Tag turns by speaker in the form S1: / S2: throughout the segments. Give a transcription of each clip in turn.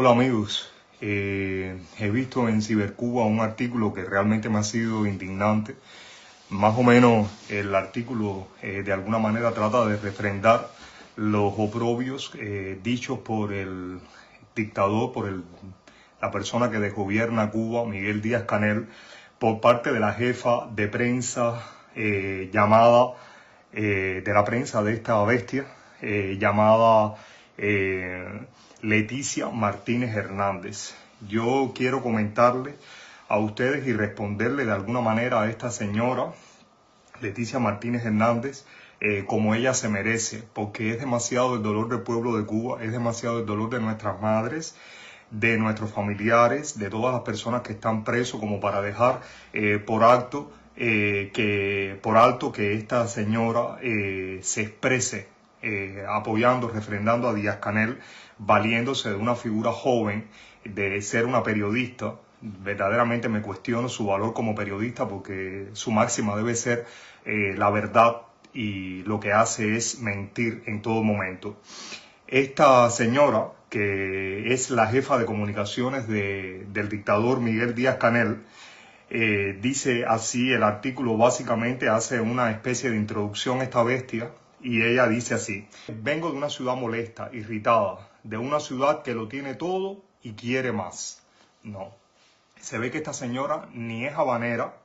S1: Hola amigos, he visto en Cibercuba un artículo que realmente me ha sido indignante. Más o menos el artículo de alguna manera trata de refrendar los oprobios dichos por el dictador, la persona que desgobierna Cuba, Miguel Díaz-Canel, por parte de la jefa de prensa de la prensa de esta bestia, llamada Leticia Martínez Hernández. Yo quiero comentarle a ustedes y responderle de alguna manera a esta señora, Leticia Martínez Hernández, como ella se merece, porque es demasiado el dolor del pueblo de Cuba, es demasiado el dolor de nuestras madres, de nuestros familiares, de todas las personas que están presos, como para dejar por alto que esta señora se exprese apoyando, refrendando a Díaz-Canel, valiéndose de una figura joven, de ser una periodista. Verdaderamente me cuestiono su valor como periodista, porque su máxima debe ser la verdad, y lo que hace es mentir en todo momento. Esta señora, que es la jefa de comunicaciones del dictador Miguel Díaz-Canel, dice así el artículo. Básicamente hace una especie de introducción a esta bestia, y ella dice así: vengo de una ciudad molesta, irritada, de una ciudad que lo tiene todo y quiere más. No, se ve que esta señora ni es habanera,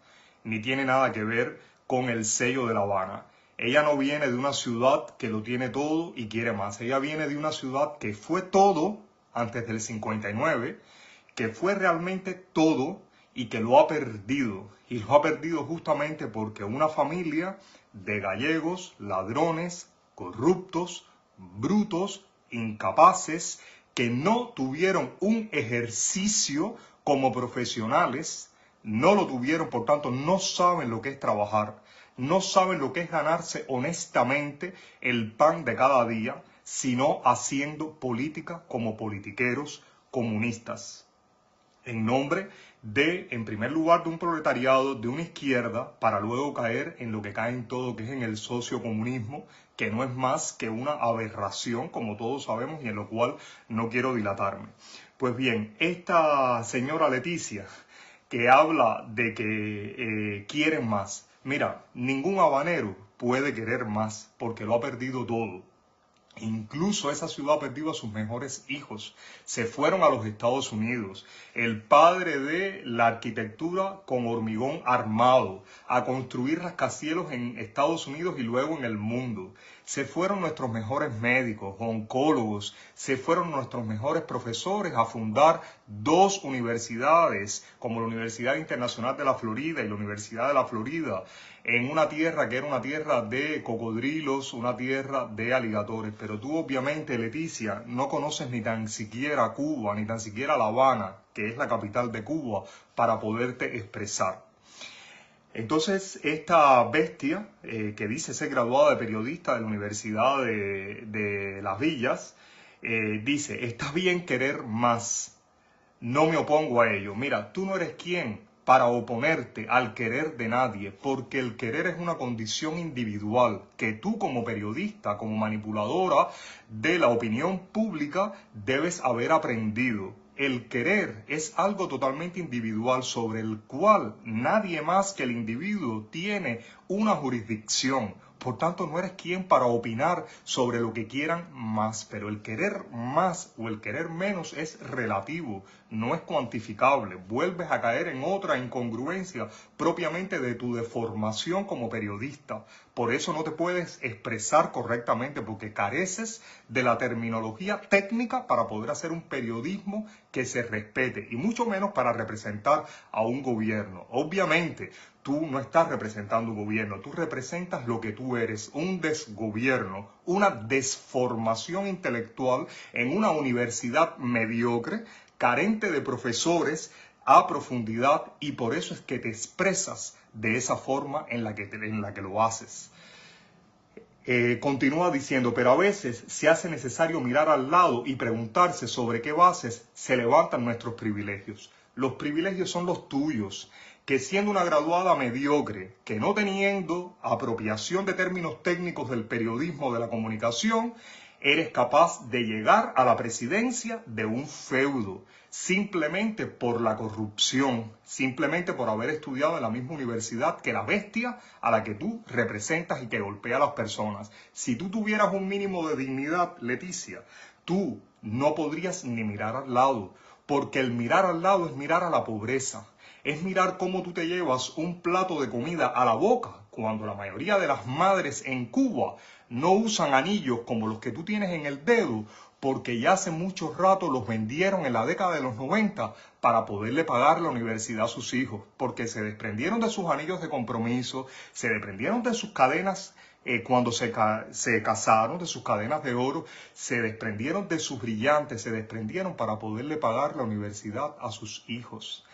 S1: ni tiene nada que ver con el sello de La Habana. Ella no viene de una ciudad que lo tiene todo y quiere más. Ella viene de una ciudad que fue todo antes del 59, que fue realmente todo y que lo ha perdido. Y lo ha perdido justamente porque una familia de gallegos, ladrones, corruptos, brutos, incapaces, que no tuvieron un ejercicio como profesionales, no lo tuvieron, por tanto no saben lo que es trabajar, no saben lo que es ganarse honestamente el pan de cada día, sino haciendo política como politiqueros comunistas, en nombre de, en primer lugar, de un proletariado, de una izquierda, para luego caer en lo que cae en todo, que es en el sociocomunismo, que no es más que una aberración, como todos sabemos, y en lo cual no quiero dilatarme. Pues bien, esta señora Leticia, que habla de que quieren más, mira, ningún habanero puede querer más, porque lo ha perdido todo. Incluso esa ciudad ha perdido a sus mejores hijos. Se fueron a los Estados Unidos. El padre de la arquitectura con hormigón armado, a construir rascacielos en Estados Unidos y luego en el mundo. Se fueron nuestros mejores médicos, oncólogos, se fueron nuestros mejores profesores a fundar dos universidades, como la Universidad Internacional de la Florida y la Universidad de la Florida, en una tierra que era una tierra de cocodrilos, una tierra de aligatores. Pero tú, obviamente, Leticia, no conoces ni tan siquiera Cuba, ni tan siquiera La Habana, que es la capital de Cuba, para poderte expresar. Entonces, esta bestia, que dice ser graduada de periodista de la Universidad de Las Villas, dice: está bien querer más, no me opongo a ello. Mira, tú no eres quien para oponerte al querer de nadie, porque el querer es una condición individual que tú, como periodista, como manipuladora de la opinión pública, debes haber aprendido. El querer es algo totalmente individual, sobre el cual nadie más que el individuo tiene una jurisdicción. Por tanto, no eres quien para opinar sobre lo que quieran más, pero el querer más o el querer menos es relativo, no es cuantificable. Vuelves a caer en otra incongruencia propiamente de tu deformación como periodista. Por eso no te puedes expresar correctamente, porque careces de la terminología técnica para poder hacer un periodismo que se respete, y mucho menos para representar a un gobierno. Obviamente, tú no estás representando un gobierno, tú representas lo que tú eres, un desgobierno, una desformación intelectual en una universidad mediocre, carente de profesores a profundidad, y por eso es que te expresas de esa forma en la que lo haces. Continúa diciendo: pero a veces se hace necesario mirar al lado y preguntarse sobre qué bases se levantan nuestros privilegios. Los privilegios son los tuyos, que siendo una graduada mediocre, que no teniendo apropiación de términos técnicos del periodismo, de la comunicación, eres capaz de llegar a la presidencia de un feudo, simplemente por la corrupción, simplemente por haber estudiado en la misma universidad que la bestia a la que tú representas y que golpea a las personas. Si tú tuvieras un mínimo de dignidad, Leticia, tú no podrías ni mirar al lado, porque el mirar al lado es mirar a la pobreza. Es mirar cómo tú te llevas un plato de comida a la boca, cuando la mayoría de las madres en Cuba no usan anillos como los que tú tienes en el dedo, porque ya hace mucho rato los vendieron en la década de los 90 para poderle pagar la universidad a sus hijos, porque se desprendieron de sus anillos de compromiso, se desprendieron de sus cadenas cuando se casaron, de sus cadenas de oro, se desprendieron de sus brillantes, se desprendieron para poderle pagar la universidad a sus hijos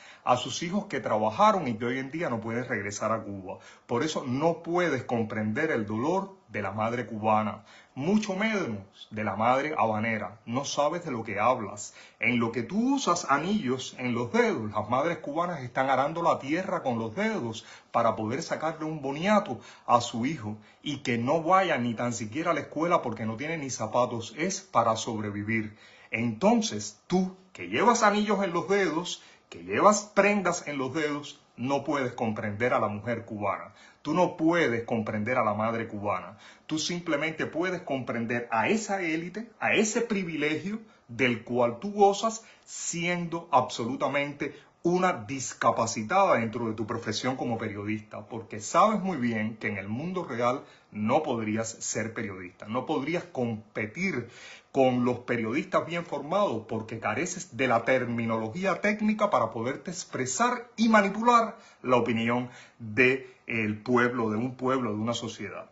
S1: que trabajaron y que hoy en día no pueden regresar a Cuba. Por eso no puedes comprender el dolor de la madre cubana, mucho menos de la madre habanera. No sabes de lo que hablas. En lo que tú usas anillos en los dedos, las madres cubanas están arando la tierra con los dedos para poder sacarle un boniato a su hijo y que no vaya ni tan siquiera a la escuela porque no tiene ni zapatos. Es para sobrevivir. Entonces tú, que llevas anillos en los dedos, que llevas prendas en los dedos, no puedes comprender a la mujer cubana. Tú no puedes comprender a la madre cubana. Tú simplemente puedes comprender a esa élite, a ese privilegio del cual tú gozas siendo absolutamente una discapacitada dentro de tu profesión como periodista, porque sabes muy bien que en el mundo real no podrías ser periodista, no podrías competir con los periodistas bien formados porque careces de la terminología técnica para poderte expresar y manipular la opinión del pueblo, de un pueblo, de una sociedad.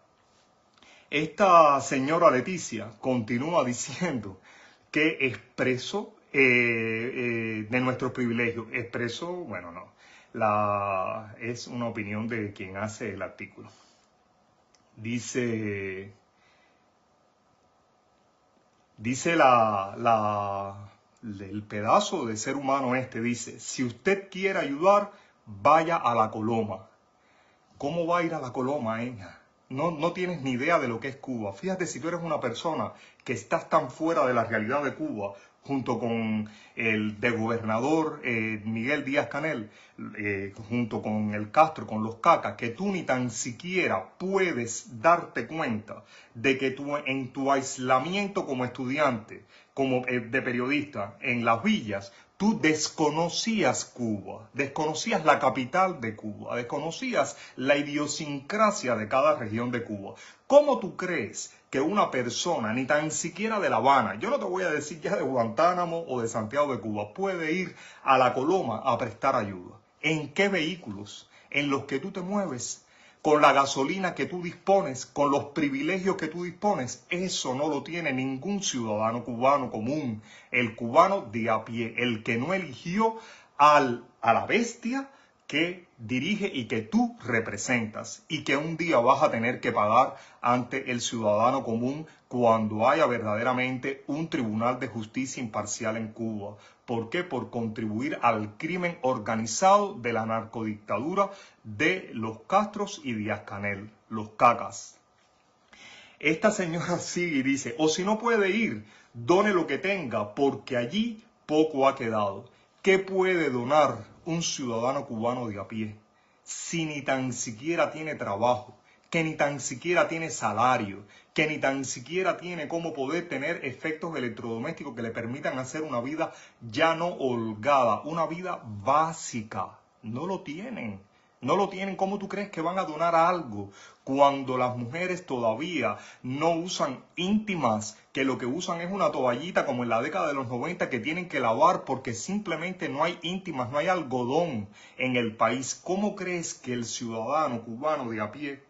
S1: Esta señora Leticia continúa diciendo que expreso de nuestros privilegios. Expreso, bueno, no. Es una opinión de quien hace el artículo. Dice el pedazo de ser humano dice, si usted quiere ayudar, vaya a la Coloma. ¿Cómo va a ir a la Coloma, No tienes ni idea de lo que es Cuba. Fíjate, si tú eres una persona que estás tan fuera de la realidad de Cuba, junto con el de gobernador Miguel Díaz-Canel, junto con el Castro, con los cacas, que tú ni tan siquiera puedes darte cuenta de que tú en tu aislamiento como estudiante, como de periodista, en las villas, tú desconocías Cuba, desconocías la capital de Cuba, desconocías la idiosincrasia de cada región de Cuba. ¿Cómo tú crees que una persona, ni tan siquiera de La Habana, yo no te voy a decir ya de Guantánamo o de Santiago de Cuba, puede ir a la Coloma a prestar ayuda? ¿En qué vehículos? ¿En los que tú te mueves? Con la gasolina que tú dispones, con los privilegios que tú dispones, eso no lo tiene ningún ciudadano cubano común, el cubano de a pie, el que no eligió a la bestia que dirige y que tú representas y que un día vas a tener que pagar ante el ciudadano común cuando haya verdaderamente un tribunal de justicia imparcial en Cuba. ¿Por qué? Por contribuir al crimen organizado de la narcodictadura de los Castros y Díaz-Canel, los cacas. Esta señora sigue y dice, o si no puede ir, done lo que tenga, porque allí poco ha quedado. ¿Qué puede donar un ciudadano cubano de a pie si ni tan siquiera tiene trabajo, que ni tan siquiera tiene salario, que ni tan siquiera tiene cómo poder tener efectos electrodomésticos que le permitan hacer una vida ya no holgada, una vida básica? No lo tienen. No lo tienen. ¿Cómo tú crees que van a donar algo cuando las mujeres todavía no usan íntimas, que lo que usan es una toallita como en la década de los 90 que tienen que lavar porque simplemente no hay íntimas, no hay algodón en el país? ¿Cómo crees que el ciudadano cubano de a pie,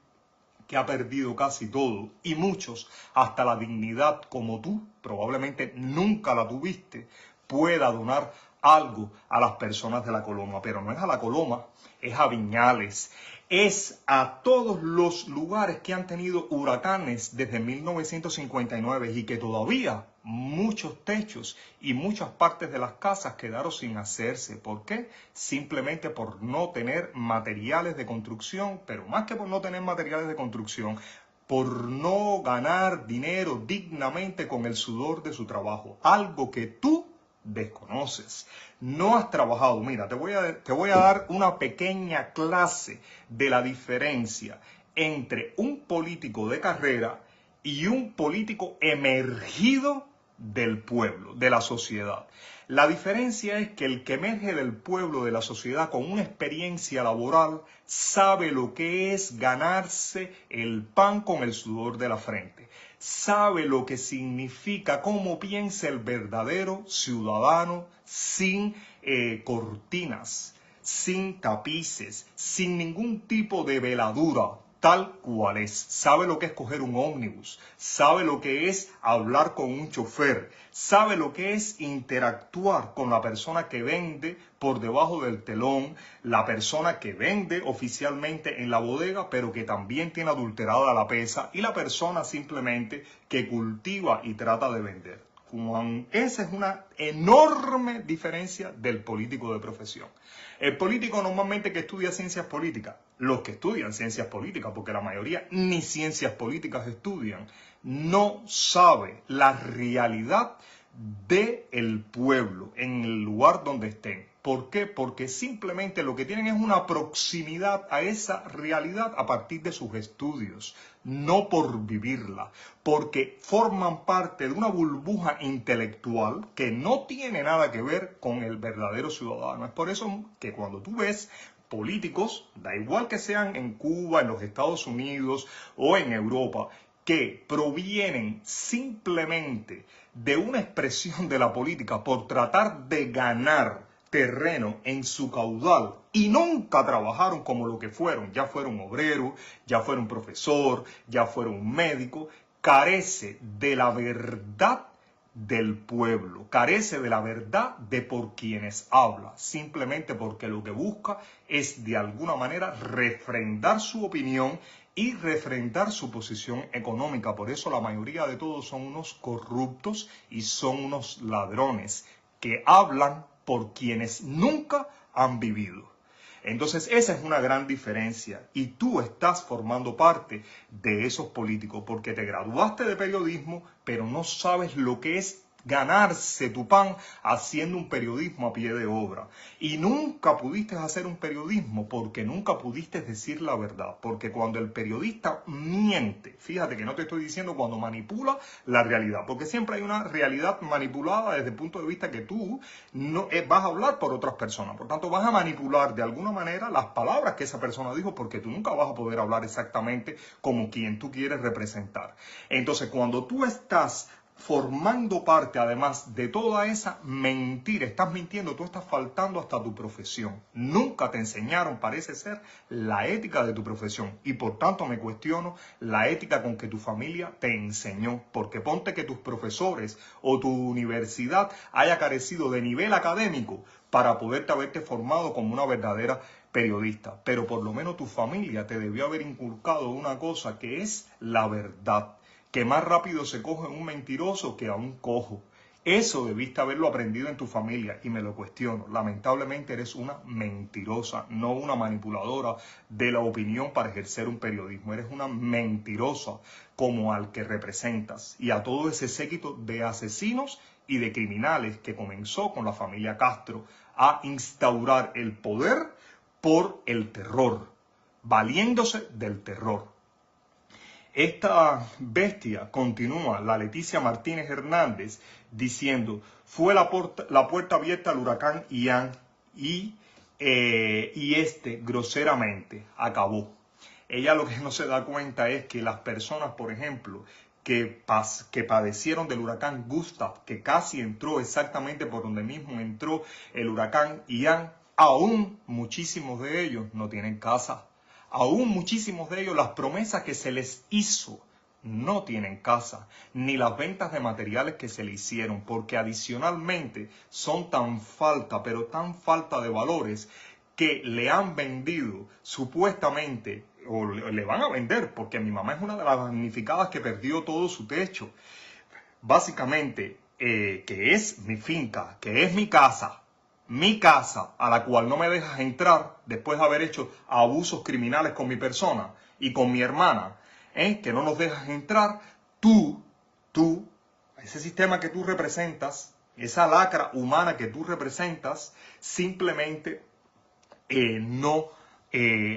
S1: que ha perdido casi todo y muchos hasta la dignidad como tú, probablemente nunca la tuviste, pueda donar algo a las personas de la Coloma? Pero no es a la Coloma, es a Viñales, es a todos los lugares que han tenido huracanes desde 1959 y que todavía muchos techos y muchas partes de las casas quedaron sin hacerse. ¿Por qué? Simplemente por no tener materiales de construcción, pero más que por no tener materiales de construcción, por no ganar dinero dignamente con el sudor de su trabajo, algo que tú desconoces. No has trabajado. Mira, te voy a dar una pequeña clase de la diferencia entre un político de carrera y un político emergido del pueblo, de la sociedad. La diferencia es que el que emerge del pueblo, de la sociedad, con una experiencia laboral, sabe lo que es ganarse el pan con el sudor de la frente. Sabe lo que significa, cómo piensa el verdadero ciudadano sin cortinas, sin tapices, sin ningún tipo de veladura, tal cual es. Sabe lo que es coger un ómnibus, sabe lo que es hablar con un chofer, sabe lo que es interactuar con la persona que vende por debajo del telón, la persona que vende oficialmente en la bodega, pero que también tiene adulterada la pesa, y la persona simplemente que cultiva y trata de vender. Esa es una enorme diferencia del político de profesión. El político normalmente que estudia ciencias políticas, los que estudian ciencias políticas, porque la mayoría ni ciencias políticas estudian, no sabe la realidad del pueblo en el lugar donde estén. ¿Por qué? Porque simplemente lo que tienen es una proximidad a esa realidad a partir de sus estudios, no por vivirla, porque forman parte de una burbuja intelectual que no tiene nada que ver con el verdadero ciudadano. Es por eso que cuando tú ves políticos, da igual que sean en Cuba, en los Estados Unidos o en Europa, que provienen simplemente de una expresión de la política por tratar de ganar terreno en su caudal y nunca trabajaron como lo que fueron, ya fueron obrero, ya fueron profesor, ya fueron médico, carece de la verdad del pueblo, carece de la verdad de por quienes habla, simplemente porque lo que busca es de alguna manera refrendar su opinión y refrendar su posición económica. Por eso la mayoría de todos son unos corruptos y son unos ladrones que hablan por quienes nunca han vivido. Entonces esa es una gran diferencia y tú estás formando parte de esos políticos porque te graduaste de periodismo, pero no sabes lo que es ganarse tu pan haciendo un periodismo a pie de obra. Y nunca pudiste hacer un periodismo porque nunca pudiste decir la verdad. Porque cuando el periodista miente, fíjate que no te estoy diciendo cuando manipula la realidad, porque siempre hay una realidad manipulada desde el punto de vista que tú no vas a hablar por otras personas. Por tanto, vas a manipular de alguna manera las palabras que esa persona dijo porque tú nunca vas a poder hablar exactamente como quien tú quieres representar. Entonces, cuando tú estás formando parte además de toda esa mentira, estás mintiendo, tú estás faltando hasta tu profesión. Nunca te enseñaron, parece ser, la ética de tu profesión y por tanto me cuestiono la ética con que tu familia te enseñó, porque ponte que tus profesores o tu universidad haya carecido de nivel académico para poderte haberte formado como una verdadera periodista, pero por lo menos tu familia te debió haber inculcado una cosa que es la verdad, que más rápido se coge un mentiroso que a un cojo. Eso debiste haberlo aprendido en tu familia y me lo cuestiono. Lamentablemente eres una mentirosa, no una manipuladora de la opinión para ejercer un periodismo. Eres una mentirosa como al que representas y a todo ese séquito de asesinos y de criminales que comenzó con la familia Castro a instaurar el poder por el terror, valiéndose del terror. Esta bestia continúa, la Leticia Martínez Hernández, diciendo, fue la puerta abierta al huracán Ian y este groseramente acabó. Ella lo que no se da cuenta es que las personas, por ejemplo, que padecieron del huracán Gustav, que casi entró exactamente por donde mismo entró el huracán Ian, aún muchísimos de ellos no tienen casa. Aún muchísimos de ellos, las promesas que se les hizo, no tienen casa, ni las ventas de materiales que se le hicieron, porque adicionalmente son tan falta, pero tan falta de valores, que le han vendido supuestamente, o le van a vender, porque mi mamá es una de las damnificadas que perdió todo su techo. Básicamente, que es mi finca, que es mi casa a la cual no me dejas entrar después de haber hecho abusos criminales con mi persona y con mi hermana. que no nos dejas entrar, ese sistema que tú representas, esa lacra humana que tú representas, simplemente no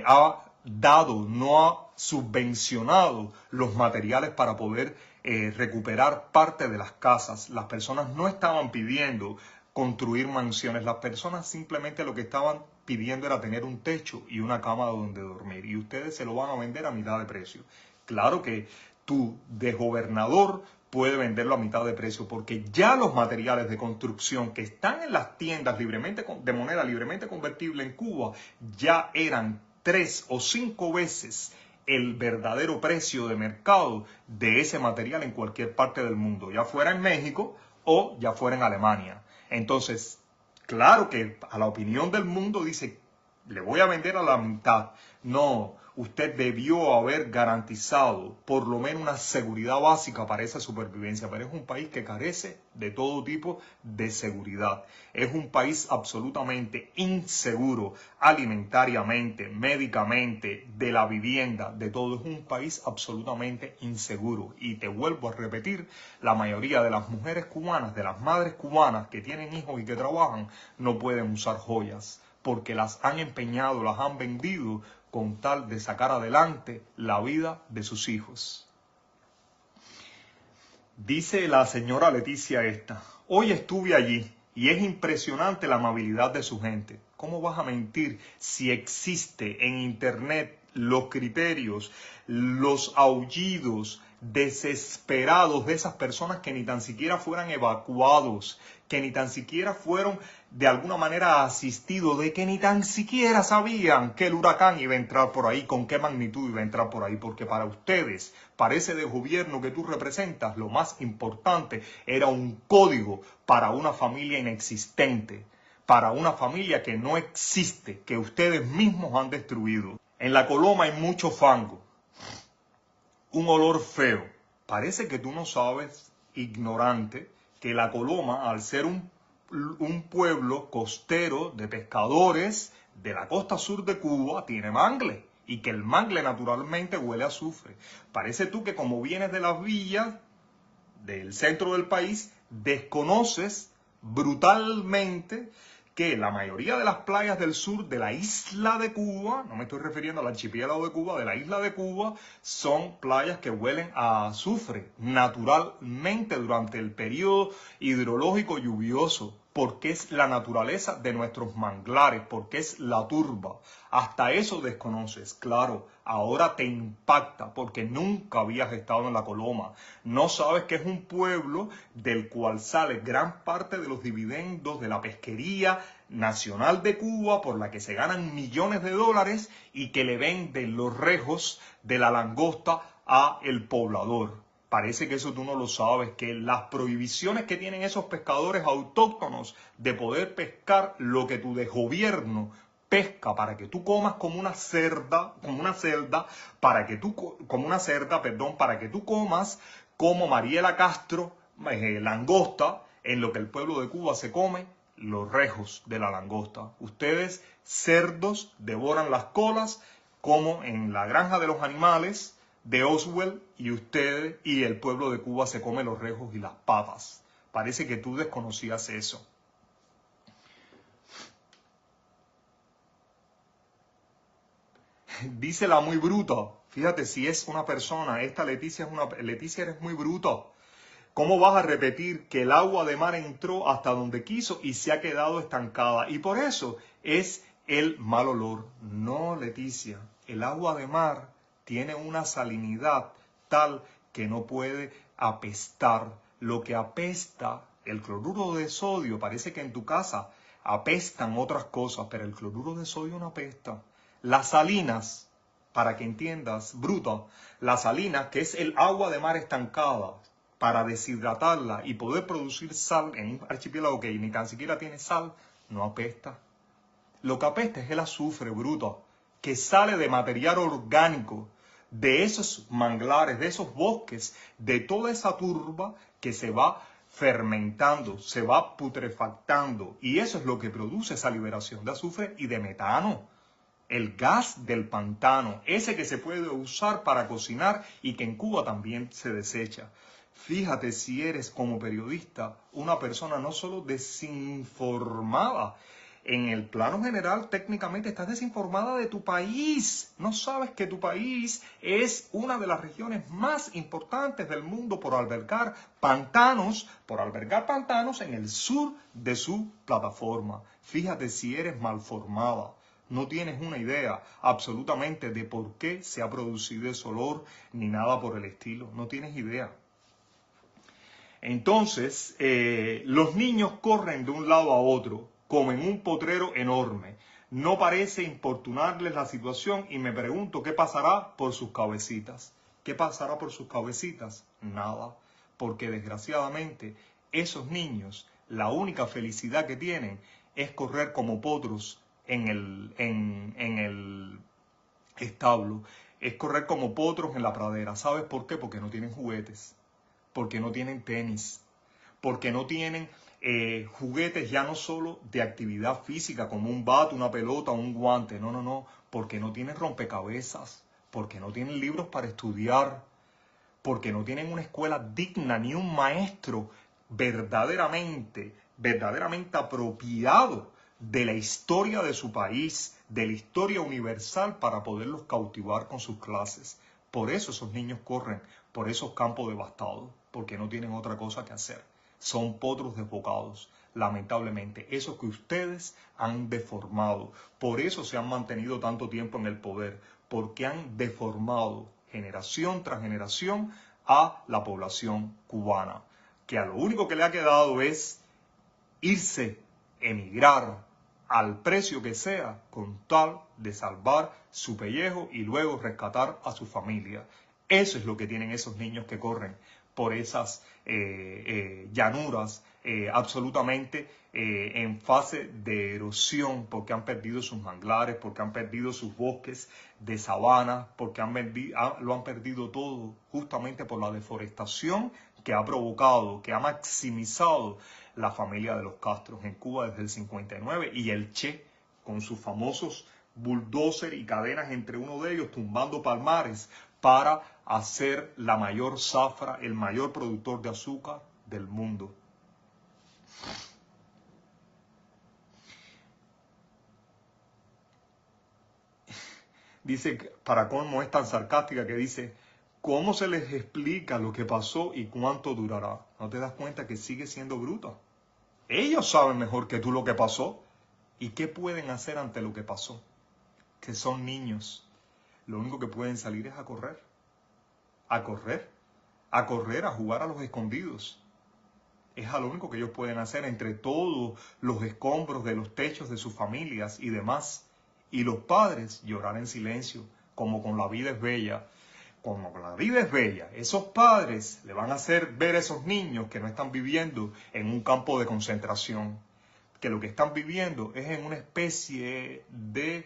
S1: ha dado, no ha subvencionado los materiales para poder recuperar parte de las casas. Las personas no estaban pidiendo construir mansiones, las personas simplemente lo que estaban pidiendo era tener un techo y una cama donde dormir, y ustedes se lo van a vender a mitad de precio. Claro que tú, de gobernador, puedes venderlo a mitad de precio, porque ya los materiales de construcción que están en las tiendas de moneda libremente convertible en Cuba ya eran 3 o 5 veces el verdadero precio de mercado de ese material en cualquier parte del mundo, ya fuera en México o ya fuera en Alemania. Entonces, claro que a la opinión del mundo dice, le voy a vender a la mitad. No, usted debió haber garantizado por lo menos una seguridad básica para esa supervivencia, pero es un país que carece de todo tipo de seguridad. Es un país absolutamente inseguro alimentariamente, médicamente, de la vivienda, de todo. Es un país absolutamente inseguro. Y te vuelvo a repetir, la mayoría de las mujeres cubanas, de las madres cubanas que tienen hijos y que trabajan, no pueden usar joyas, porque las han empeñado, las han vendido con tal de sacar adelante la vida de sus hijos. Dice la señora Leticia esta: hoy estuve allí y es impresionante la amabilidad de su gente. ¿Cómo vas a mentir si existe en internet los criterios, los aullidos desesperados de esas personas que ni tan siquiera fueran evacuados, que ni tan siquiera fueron de alguna manera asistidos, de que ni tan siquiera sabían que el huracán iba a entrar por ahí, con qué magnitud iba a entrar por ahí? Porque para ustedes, para ese de gobierno que tú representas, lo más importante era un código para una familia inexistente, para una familia que no existe, que ustedes mismos han destruido. En la Coloma hay mucho fango, un olor feo. Parece que tú no sabes, ignorante, que la Coloma, al ser un pueblo costero de pescadores de la costa sur de Cuba, tiene mangle, y que el mangle naturalmente huele a azufre. Parece tú que como vienes de las villas del centro del país, desconoces brutalmente que la mayoría de las playas del sur de la isla de Cuba, no me estoy refiriendo al archipiélago de Cuba, de la isla de Cuba, son playas que huelen a azufre naturalmente durante el periodo hidrológico lluvioso, porque es la naturaleza de nuestros manglares, porque es la turba. Hasta eso desconoces, claro, ahora te impacta porque nunca habías estado en la Coloma. No sabes que es un pueblo del cual sale gran parte de los dividendos de la pesquería nacional de Cuba, por la que se ganan millones de dólares y que le venden los rejos de la langosta a el poblador. Parece que eso tú no lo sabes, que las prohibiciones que tienen esos pescadores autóctonos de poder pescar lo que tu desgobierno pesca para que tú comas como una cerda, para que tú comas como Mariela Castro, langosta, en lo que el pueblo de Cuba se come los rejos de la langosta. Ustedes, cerdos, devoran las colas como en la granja de los animales de Oswald, y ustedes y el pueblo de Cuba se come los rejos y las patas. Parece que tú desconocías eso. Dice la muy bruta. Fíjate si es una persona. Esta Leticia es una... Leticia, eres muy bruta. ¿Cómo vas a repetir que el agua de mar entró hasta donde quiso y se ha quedado estancada? Y por eso es el mal olor. No, Leticia. El agua de mar tiene una salinidad tal que no puede apestar. Lo que apesta, el cloruro de sodio, parece que en tu casa apestan otras cosas, pero el cloruro de sodio no apesta. Las salinas, para que entiendas, bruto, las salinas, que es el agua de mar estancada, para deshidratarla y poder producir sal en un archipiélago que ni tan siquiera tiene sal, no apesta. Lo que apesta es el azufre, bruto, que sale de material orgánico, de esos manglares, de esos bosques, de toda esa turba que se va fermentando, se va putrefactando, y eso es lo que produce esa liberación de azufre y de metano. el gas del pantano, ese que se puede usar para cocinar y que en Cuba también se desecha. Fíjate si eres como periodista una persona no solo desinformada, en el plano general técnicamente estás desinformada de tu país. No sabes que tu país es una de las regiones más importantes del mundo por albergar pantanos en el sur de su plataforma. Fíjate si eres malformada. No tienes una idea absolutamente de por qué se ha producido ese olor ni nada por el estilo. No tienes idea. Entonces, los niños corren de un lado a otro, como en un potrero enorme. No parece importunarles la situación y me pregunto qué pasará por sus cabecitas. ¿Qué pasará por sus cabecitas? Nada, porque desgraciadamente esos niños, la única felicidad que tienen es correr como potros en el establo, es correr como potros en la pradera. ¿Sabes por qué? Porque no tienen juguetes, porque no tienen tenis, porque no tienen juguetes ya no solo de actividad física como un bate, una pelota, un guante, no, porque no tienen rompecabezas, porque no tienen libros para estudiar, porque no tienen una escuela digna ni un maestro verdaderamente apropiado de la historia de su país, de la historia universal para poderlos cautivar con sus clases. Por eso esos niños corren por esos campos devastados, porque no tienen otra cosa que hacer. Son potros desbocados, lamentablemente, esos que ustedes han deformado. Por eso se han mantenido tanto tiempo en el poder, porque han deformado generación tras generación a la población cubana, que a lo único que le ha quedado es irse, emigrar al precio que sea, con tal de salvar su pellejo y luego rescatar a su familia. Eso es lo que tienen esos niños que corren por esas llanuras absolutamente en fase de erosión, porque han perdido sus manglares, porque han perdido sus bosques de sabana, porque lo han perdido todo justamente por la deforestación que ha provocado, que ha maximizado la familia de los Castros en Cuba desde el 59 y el Che con sus famosos bulldozer y cadenas entre uno de ellos tumbando palmares para hacer la mayor zafra, el mayor productor de azúcar del mundo. Dice, para colmo es tan sarcástica que dice, ¿cómo se les explica lo que pasó y cuánto durará? ¿No te das cuenta que sigue siendo bruta? Ellos saben mejor que tú lo que pasó y qué pueden hacer ante lo que pasó. Que son niños. Lo único que pueden salir es a correr. A correr. A correr, a jugar a los escondidos. Es a lo único que ellos pueden hacer entre todos los escombros de los techos de sus familias y demás. Y los padres llorar en silencio, como con La vida es bella. Como con La vida es bella, esos padres le van a hacer ver a esos niños que no están viviendo en un campo de concentración, que lo que están viviendo es en una especie de,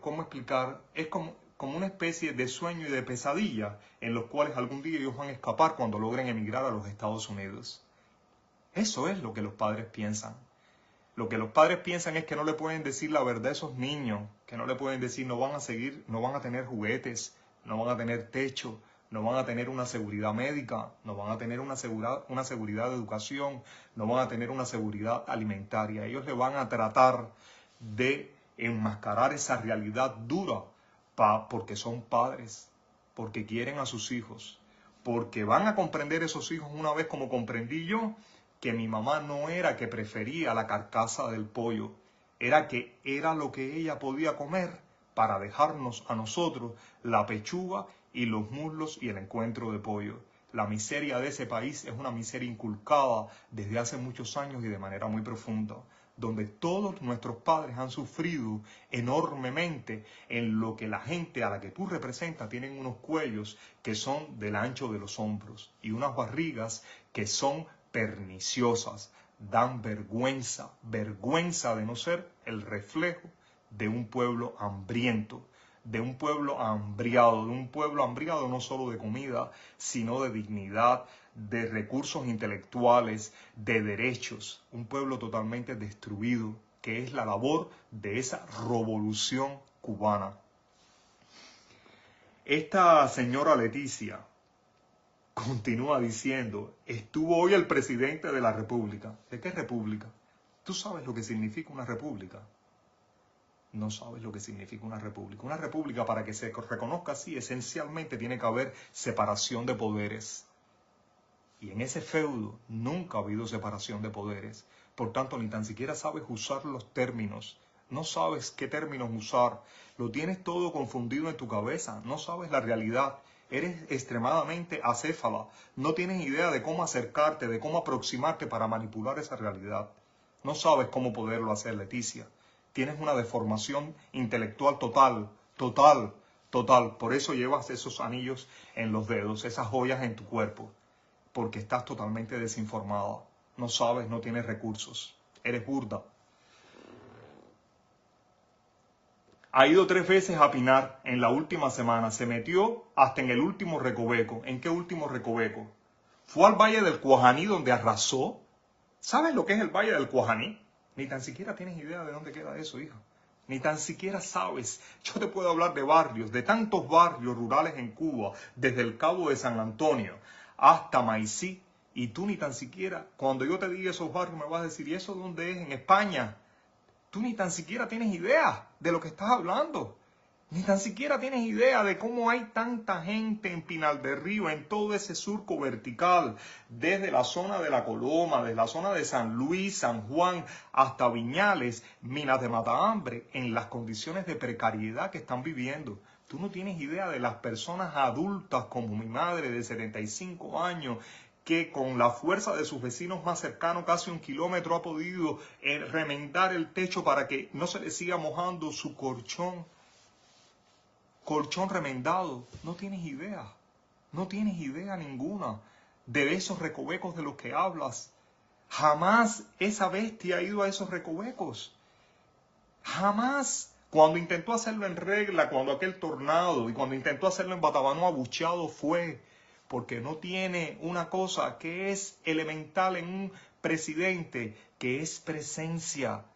S1: ¿cómo explicar? Es como una especie de sueño y de pesadilla en los cuales algún día ellos van a escapar cuando logren emigrar a los Estados Unidos. Eso es lo que los padres piensan. Lo que los padres piensan es que no le pueden decir la verdad a esos niños, que no le pueden decir no van a tener juguetes, no van a tener techo, no van a tener una seguridad médica, no van a tener una seguridad de educación, no van a tener una seguridad alimentaria. Ellos le van a tratar de enmascarar esa realidad dura porque son padres, porque quieren a sus hijos, porque van a comprender esos hijos una vez como comprendí yo, que mi mamá no era que prefería la carcasa del pollo, era que era lo que ella podía comer para dejarnos a nosotros la pechuga y los muslos y el encuentro de pollo. La miseria de ese país es una miseria inculcada desde hace muchos años y de manera muy profunda, donde todos nuestros padres han sufrido enormemente en lo que la gente a la que tú representas tienen unos cuellos que son del ancho de los hombros y unas barrigas que son perniciosas, dan vergüenza, vergüenza de no ser el reflejo de un pueblo hambriento, de un pueblo hambriado no solo de comida, sino de dignidad, de recursos intelectuales, de derechos, un pueblo totalmente destruido que es la labor de esa revolución cubana. Esta señora Leticia continúa diciendo, estuvo hoy el presidente de la República. ¿De qué república? ¿Tú sabes lo que significa una república? No sabes lo que significa una república. Una república, para que se reconozca así, esencialmente tiene que haber separación de poderes. Y en ese feudo nunca ha habido separación de poderes. Por tanto, ni tan siquiera sabes usar los términos. No sabes qué términos usar. Lo tienes todo confundido en tu cabeza. No sabes la realidad. Eres extremadamente acéfala. No tienes idea de cómo acercarte, de cómo aproximarte para manipular esa realidad. No sabes cómo poderlo hacer, Leticia. Tienes una deformación intelectual total, total, total. Por eso llevas esos anillos en los dedos, esas joyas en tu cuerpo. Porque estás totalmente desinformada. No sabes, no tienes recursos. Eres burda. Ha ido 3 veces a Pinar en la última semana. Se metió hasta en el último recoveco. ¿En qué último recoveco? Fue al Valle del Cuajaní donde arrasó. ¿Sabes lo que es el Valle del Cuajaní? Ni tan siquiera tienes idea de dónde queda eso, hija. Ni tan siquiera sabes. Yo te puedo hablar de barrios, de tantos barrios rurales en Cuba, desde el Cabo de San Antonio hasta Maicí. Y tú ni tan siquiera, cuando yo te diga esos barrios, me vas a decir, ¿y eso dónde es? En España. Tú ni tan siquiera tienes idea de lo que estás hablando. Ni tan siquiera tienes idea de cómo hay tanta gente en Pinar del Río, en todo ese surco vertical, desde la zona de La Coloma, desde la zona de San Luis, San Juan, hasta Viñales, Minas de Matahambre, en las condiciones de precariedad que están viviendo. Tú no tienes idea de las personas adultas como mi madre de 75 años, que con la fuerza de sus vecinos más cercanos, casi 1 kilómetro, ha podido remendar el techo para que no se le siga mojando su colchón remendado. No tienes idea, no tienes idea ninguna de esos recovecos de los que hablas. Jamás esa bestia ha ido a esos recovecos. Jamás. Cuando intentó hacerlo en Regla, cuando aquel tornado, y cuando intentó hacerlo en Batabanó, abucheado fue, porque no tiene una cosa que es elemental en un presidente, que es presencia,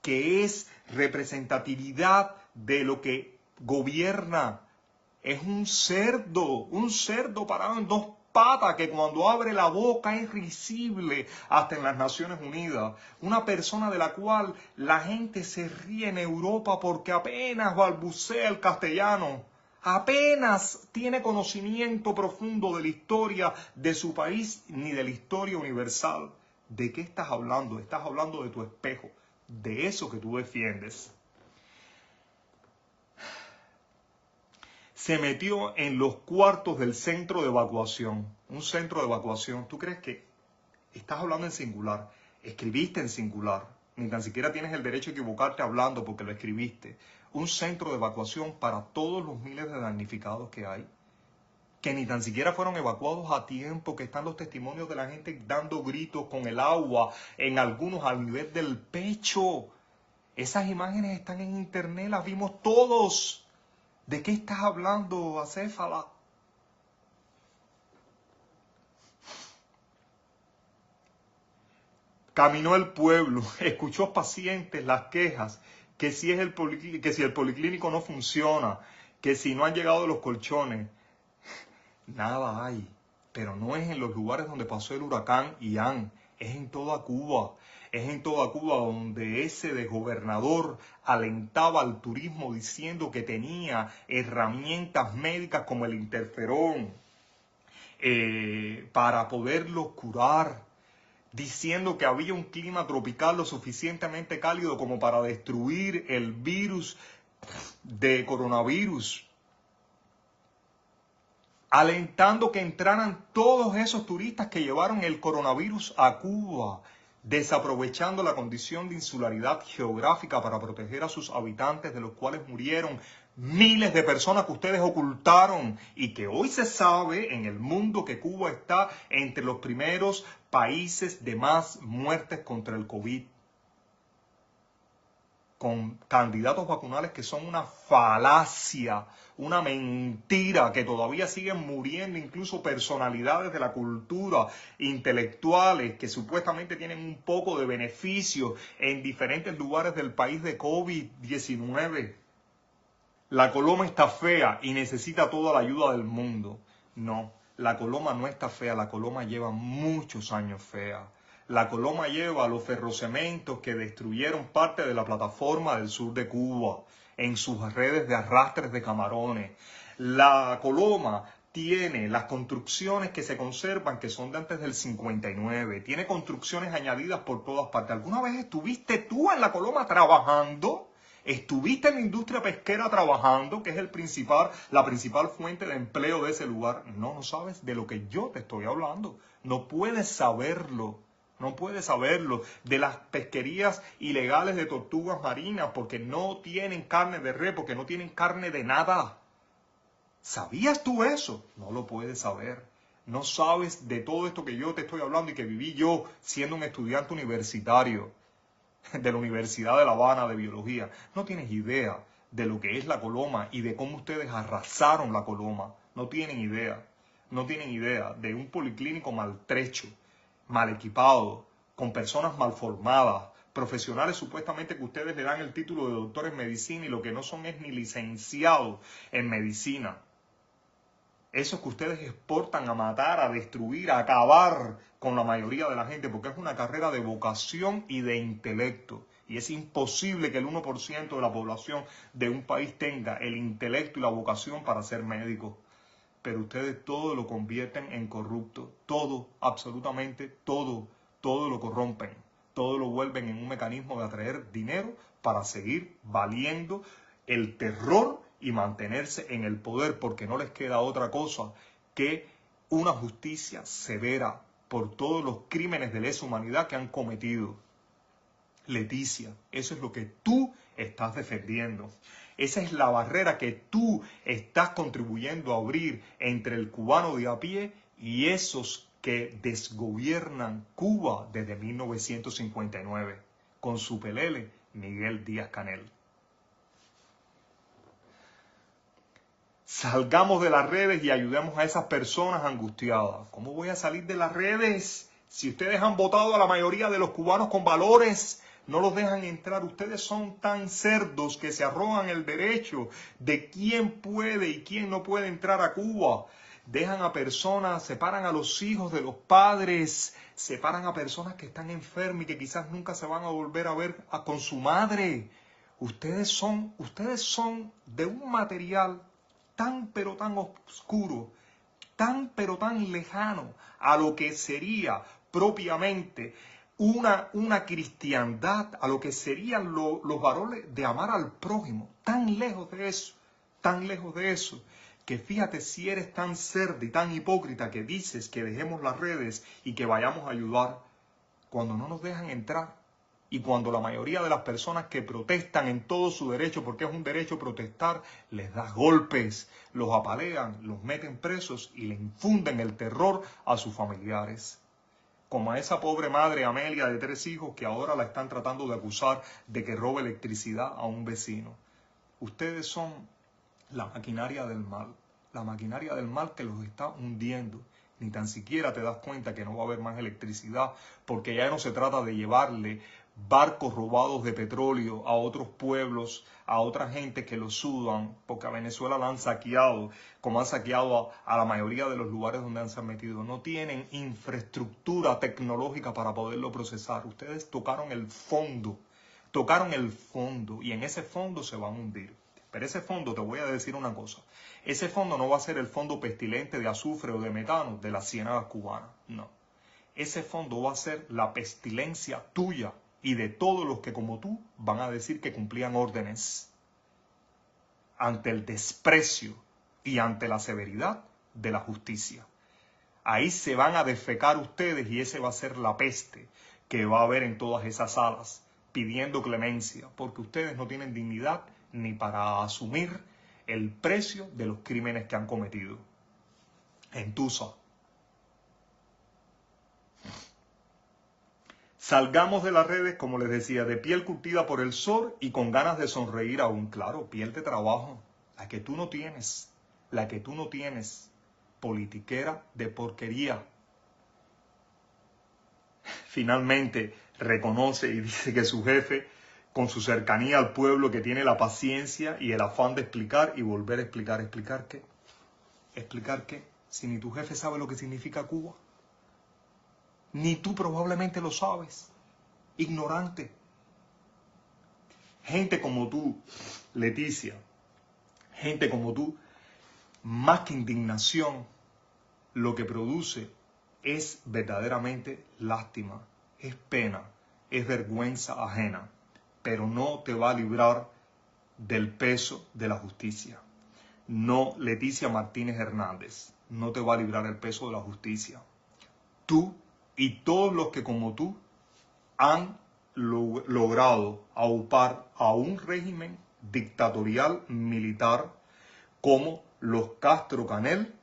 S1: que es representatividad de lo que gobierna. Es un cerdo parado en 2 patas que cuando abre la boca es risible hasta en las Naciones Unidas. Una persona de la cual la gente se ríe en Europa porque apenas balbucea el castellano. Apenas tiene conocimiento profundo de la historia de su país ni de la historia universal. ¿De qué estás hablando? Estás hablando de tu espejo, de eso que tú defiendes. Se metió en los cuartos del centro de evacuación. Un centro de evacuación. ¿Tú crees que estás hablando en singular? Escribiste en singular. Ni tan siquiera tienes el derecho a equivocarte hablando porque lo escribiste. Un centro de evacuación para todos los miles de damnificados que hay, que ni tan siquiera fueron evacuados a tiempo, que están los testimonios de la gente dando gritos con el agua, en algunos al nivel del pecho. Esas imágenes están en internet, las vimos todos. ¿De qué estás hablando, acéfala? Caminó el pueblo, escuchó pacientes las quejas, que si el policlínico no funciona, que si no han llegado los colchones. Nada hay, pero no es en los lugares donde pasó el huracán Ian, es en toda Cuba. Es en toda Cuba donde ese desgobernador alentaba al turismo diciendo que tenía herramientas médicas como el interferón para poderlos curar, diciendo que había un clima tropical lo suficientemente cálido como para destruir el virus de coronavirus, alentando que entraran todos esos turistas que llevaron el coronavirus a Cuba, desaprovechando la condición de insularidad geográfica para proteger a sus habitantes, de los cuales murieron miles de personas que ustedes ocultaron, y que hoy se sabe en el mundo que Cuba está entre los primeros países de más muertes contra el COVID. con candidatos vacunales que son una falacia, una mentira, que todavía siguen muriendo incluso personalidades de la cultura, intelectuales, que supuestamente tienen un poco de beneficio en diferentes lugares del país de COVID-19. La Coloma está fea y necesita toda la ayuda del mundo. No, la Coloma no está fea, la Coloma lleva muchos años fea. La Coloma lleva los ferrocementos que destruyeron parte de la plataforma del sur de Cuba en sus redes de arrastres de camarones. La Coloma tiene las construcciones que se conservan, que son de antes del 59. Tiene construcciones añadidas por todas partes. ¿Alguna vez estuviste tú en la Coloma trabajando? ¿Estuviste en la industria pesquera trabajando, que es la principal fuente de empleo de ese lugar? No, no sabes de lo que yo te estoy hablando. No puedes saberlo. No puedes saberlo. De las pesquerías ilegales de tortugas marinas, porque no tienen carne de res, porque no tienen carne de nada. ¿Sabías tú eso? No lo puedes saber. No sabes de todo esto que yo te estoy hablando y que viví yo siendo un estudiante universitario de la Universidad de La Habana de Biología. No tienes idea de lo que es la Coloma y de cómo ustedes arrasaron la Coloma. No tienen idea. No tienen idea de un policlínico maltrecho, mal equipado, con personas mal formadas, profesionales supuestamente que ustedes le dan el título de doctor en medicina y lo que no son es ni licenciados en medicina. Eso que ustedes exportan a matar, a destruir, a acabar con la mayoría de la gente, porque es una carrera de vocación y de intelecto. Y es imposible que el 1% de la población de un país tenga el intelecto y la vocación para ser médico. Pero ustedes todo lo convierten en corrupto. Todo, absolutamente todo, todo lo corrompen. Todo lo vuelven en un mecanismo de atraer dinero para seguir valiendo el terror y mantenerse en el poder, porque no les queda otra cosa que una justicia severa por todos los crímenes de lesa humanidad que han cometido. Leticia, eso es lo que tú estás defendiendo. Esa es la barrera que tú estás contribuyendo a abrir entre el cubano de a pie y esos que desgobiernan Cuba desde 1959, con su pelele Miguel Díaz-Canel. Salgamos de las redes y ayudemos a esas personas angustiadas. ¿Cómo voy a salir de las redes? Si ustedes han votado a la mayoría de los cubanos con valores, no los dejan entrar. Ustedes son tan cerdos que se arrogan el derecho de quién puede y quién no puede entrar a Cuba. Dejan a personas, separan a los hijos de los padres, separan a personas que están enfermas y que quizás nunca se van a volver a ver con su madre. Ustedes son de un material tan pero tan oscuro, tan pero tan lejano a lo que sería propiamente una cristiandad, a lo que serían los valores de amar al prójimo, tan lejos de eso, que fíjate si eres tan cerdo y tan hipócrita que dices que dejemos las redes y que vayamos a ayudar, cuando no nos dejan entrar. Y cuando la mayoría de las personas que protestan en todo su derecho, porque es un derecho protestar, les da golpes, los apalean, los meten presos y le infunden el terror a sus familiares. Como a esa pobre madre Amelia de 3 hijos que ahora la están tratando de acusar de que roba electricidad a un vecino. Ustedes son la maquinaria del mal que los está hundiendo. Ni tan siquiera te das cuenta que no va a haber más electricidad, porque ya no se trata de llevarle barcos robados de petróleo a otros pueblos, a otra gente que lo sudan, porque a Venezuela la han saqueado, como han saqueado a la mayoría de los lugares donde se han metido. No tienen infraestructura tecnológica para poderlo procesar. Ustedes tocaron el fondo y en ese fondo se van a hundir. Pero ese fondo, te voy a decir una cosa, ese fondo no va a ser el fondo pestilente de azufre o de metano de las ciénagas cubanas, no. Ese fondo va a ser la pestilencia tuya y de todos los que como tú van a decir que cumplían órdenes ante el desprecio y ante la severidad de la justicia. Ahí se van a defecar ustedes y ese va a ser la peste que va a haber en todas esas salas pidiendo clemencia, porque ustedes no tienen dignidad ni para asumir el precio de los crímenes que han cometido. En Tusa. Salgamos de las redes, como les decía, de piel curtida por el sol y con ganas de sonreír aún. Claro, piel de trabajo, la que tú no tienes, politiquera de porquería. Finalmente reconoce y dice que su jefe, con su cercanía al pueblo, que tiene la paciencia y el afán de explicar y volver a explicar. ¿Explicar qué? ¿Explicar qué? Si ni tu jefe sabe lo que significa Cuba. Ni tú probablemente lo sabes. Ignorante. Gente como tú, Leticia, gente como tú, más que indignación, lo que produce es verdaderamente lástima, es pena, es vergüenza ajena, pero no te va a librar del peso de la justicia. No, Leticia Martínez Hernández, no te va a librar el peso de la justicia. Tú y todos los que como tú han logrado aupar a un régimen dictatorial militar como los Castro Canel,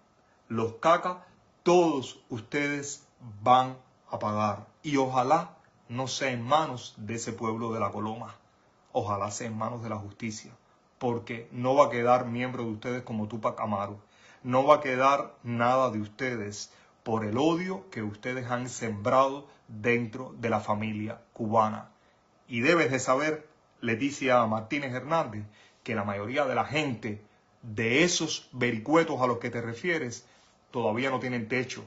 S1: los Caca, todos ustedes van a pagar. Y ojalá no sea en manos de ese pueblo de la Coloma, ojalá sea en manos de la justicia, porque no va a quedar miembro de ustedes como Túpac Amaru, no va a quedar nada de ustedes por el odio que ustedes han sembrado dentro de la familia cubana. Y debes de saber, Leticia Martínez Hernández, que la mayoría de la gente de esos vericuetos a los que te refieres todavía no tienen techo.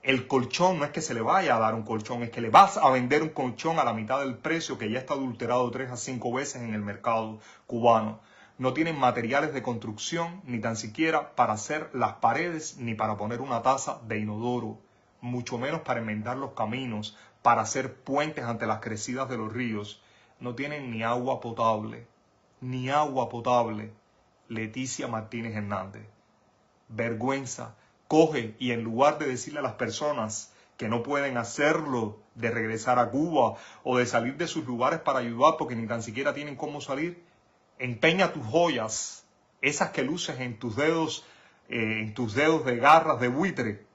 S1: El colchón no es que se le vaya a dar un colchón, es que le vas a vender un colchón a la mitad del precio, que ya está adulterado 3 a 5 veces en el mercado cubano. No tienen materiales de construcción, ni tan siquiera para hacer las paredes, ni para poner una taza de inodoro, mucho menos para enmendar los caminos, para hacer puentes ante las crecidas de los ríos. No tienen ni agua potable, ni agua potable. Leticia Martínez Hernández. Vergüenza. Coge y en lugar de decirle a las personas que no pueden hacerlo, de regresar a Cuba o de salir de sus lugares para ayudar porque ni tan siquiera tienen cómo salir, empeña tus joyas, esas que luces en tus dedos de garras de buitre,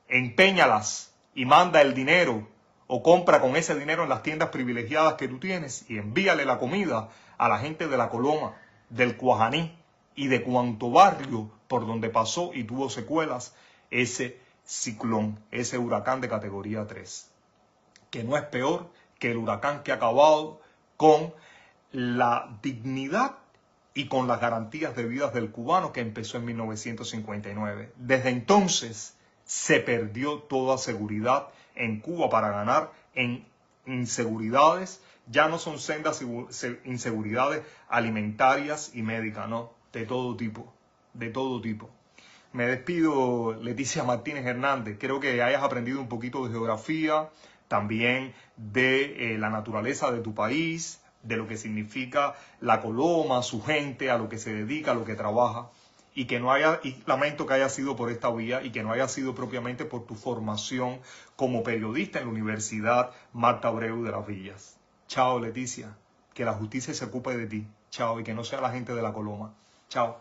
S1: empeñalas y manda el dinero o compra con ese dinero en las tiendas privilegiadas que tú tienes y envíale la comida a la gente de la Coloma, del Cuajaní y de cuanto barrio por donde pasó y tuvo secuelas ese ciclón, ese huracán de categoría 3, que no es peor que el huracán que ha acabado con la dignidad y con las garantías de vidas del cubano que empezó en 1959. Desde entonces se perdió toda seguridad en Cuba para ganar en inseguridades. Ya no son sendas inseguridades alimentarias y médicas, no, de todo tipo, de todo tipo. Me despido, Leticia Martínez Hernández. Creo que hayas aprendido un poquito de geografía, también de la naturaleza de tu país, de lo que significa la Coloma, su gente, a lo que se dedica, a lo que trabaja. Y que no haya, y lamento que haya sido por esta vía y que no haya sido propiamente por tu formación como periodista en la Universidad Marta Abreu de las Villas. Chao, Leticia. Que la justicia se ocupe de ti. Chao, y que no sea la gente de la Coloma. Chao.